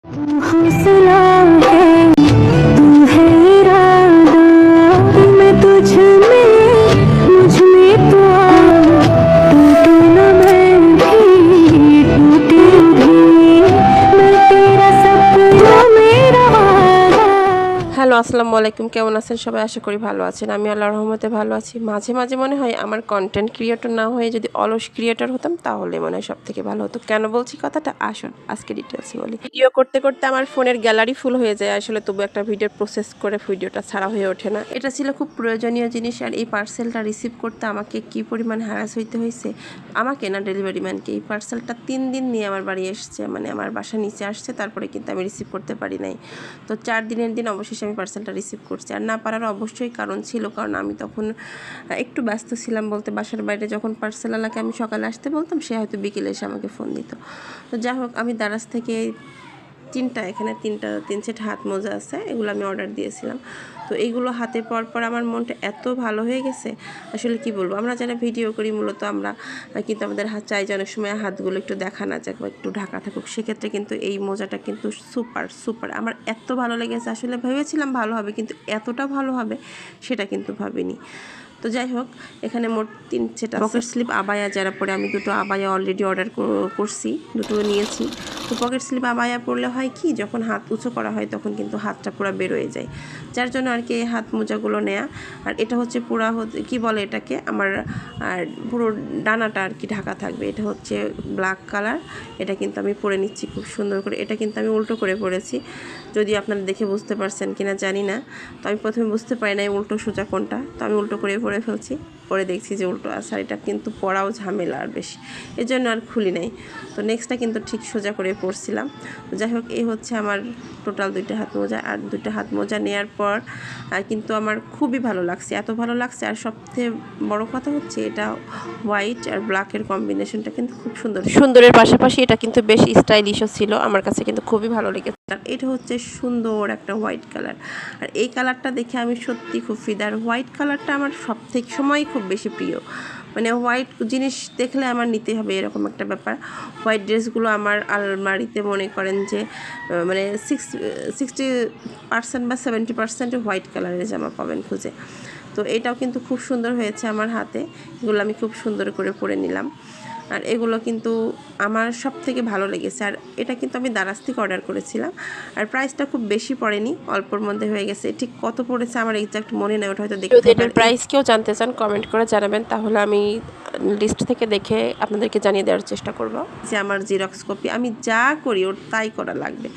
हौसला है तू है इरादा मैं तुझ में मुझ में तो टूटू न मैं भी टूटी भी मैं तेरा सपना मेरा वादा। হ্যালো, আসসালামু আলাইকুম। কেমন আছেন সবাই? আশা করি ভালো আছেন। আমি আল্লাহর রহমতে ভালো আছি। মাঝে মাঝে মনে হয় আমার কন্টেন্ট ক্রিয়েটর না হয়ে যদি অলস ক্রিয়েটর হতাম তাহলে মনে হয় সবথেকে ভালো হতো। কেন বলছি কথাটা? আসুন আজকে ডিটেলসে বলি। ভিডিও করতে করতে আমার ফোনের গ্যালারি ফুল হয়ে যায় আসলে, তবু একটা ভিডিও প্রসেস করে ভিডিওটা ছাড়া হয়ে ওঠে না। এটা ছিল খুব প্রয়োজনীয় জিনিস, আর এই পার্সেলটা রিসিভ করতে আমাকে কি পরিমাণ হ্যারাস হইতে হয়েছে, আমাকে না ডেলিভারি ম্যানকে। এই পার্সেলটা 3 দিন নিয়ে আমার বাড়ি এসছে, মানে আমার বাসার নিচে আসছে, তারপরে কিন্তু আমি রিসিভ করতে পারি নাই। তো 4 দিনের দিন অবশেষে আমি পার্সেলটা রিসিভ করছি। আর না পারার অবশ্যই কারণ ছিল, কারণ আমি তখন একটু ব্যস্ত ছিলাম বলতে। বাসার বাইরে যখন পার্সেলওয়ালাকে আমি সকালে আসতে বলতাম, সে হয়তো বিকেলে এসে আমাকে ফোন দিত। তো যাই হোক, আমি দারাজ থেকে এখানে তিন সেট হাত মোজা আছে, এগুলো আমি অর্ডার দিয়েছিলাম। তো এইগুলো হাতে পাওয়ার পর আমার মনটা এত ভালো হয়ে গেছে, আসলে কি বলবো। আমরা যারা ভিডিও করি মূলত আমরা কিন্তু আমাদের হাত চাই যে অনেক সময় হাতগুলো একটু দেখা না যাক বা একটু ঢাকা থাকুক, সেক্ষেত্রে কিন্তু এই মোজাটা কিন্তু সুপার আমার এত ভালো লেগেছে। আসলে ভেবেছিলাম ভালো হবে, কিন্তু এতটা ভালো হবে সেটা কিন্তু ভাবিনি। তো যাই হোক, এখানে মোট 3 সেট পকেট স্লিপ আবায়া যারা পরে, আমি দুটো আবায়া অলরেডি অর্ডার করছি, দুটো নিয়েছি। তো পকেট স্লিপ আবায়া পরলে হয় কি, যখন হাত উঁচু করা হয় তখন কিন্তু হাতটা পুরো বের হয়ে যায়, যার জন্য আর কি হাত মোজাগুলো নেয়া। আর এটা হচ্ছে পুরা কি বলে এটাকে, আমার আর পুরো ডানাটা আর কি ঢাকা থাকবে। এটা হচ্ছে ব্ল্যাক কালার, এটা কিন্তু আমি পরে নিচ্ছি খুব সুন্দর করে। এটা কিন্তু আমি উল্টো করে পরেছি, যদি আপনারা দেখে বুঝতে পারছেন কিনা জানি না। তো আমি প্রথমে বুঝতে পারি না উল্টো সোজা কোনটা, তো আমি উল্টো করে পরে ফেলছি। পরে দেখছি যে উল্টো। আর শাড়িটা কিন্তু পরাও ঝামেলা আর বেশি, এর জন্য আর খুলি নাই। তো নেক্সটটা কিন্তু ঠিক সোজা করে পরছিলাম। যাই হোক, এই হচ্ছে আমার টোটাল 2টা হাত মোজা। আর 2টা হাত মোজা নেওয়ার পর কিন্তু আমার খুবই ভালো লাগছে, এত ভালো লাগছে। আর সবথেকে বড় কথা হচ্ছে এটা হোয়াইট আর ব্ল্যাকের কম্বিনেশনটা কিন্তু খুব সুন্দরের পাশাপাশি এটা কিন্তু বেশ স্টাইলিশও ছিল, আমার কাছে কিন্তু খুবই ভালো লেগেছে। আর এটা হচ্ছে সুন্দর একটা হোয়াইট কালার, আর এই কালারটা দেখে আমি সত্যি খুব ফিদা। আর হোয়াইট কালারটা আমার সবথেকে সময় খুব বেশি প্রিয়, মানে হোয়াইট জিনিস দেখলে আমার নিতে হবে এরকম একটা ব্যাপার। হোয়াইট ড্রেসগুলো আমার আলমারিতে মনে করেন যে মানে 60% বা 70% হোয়াইট কালারের জামা পাবেন খুঁজে। তো এটাও কিন্তু খুব সুন্দর হয়েছে আমার হাতে, এগুলো আমি খুব সুন্দর করে পরে নিলাম। আর এগুলো কিন্তু আমার সব থেকে ভালো লেগেছে। আর এটা কিন্তু আমি দারাজ থেকে অর্ডার করেছিলাম, আর প্রাইসটা খুব বেশি পড়েনি, অল্পর মধ্যে হয়ে গেছে। ঠিক কত পড়েছে আমার এক্সাক্ট মনে নেই, ওটা হয়তো দেখতে হবে। এটার প্রাইস কেউ জানতে চান কমেন্ট করে জানাবেন, তাহলে আমি লিস্ট থেকে দেখে আপনাদেরকে জানিয়ে দেওয়ার চেষ্টা করব। যে আমার জেরক্স কপি, আমি যা করি ওর তাই করা লাগবে।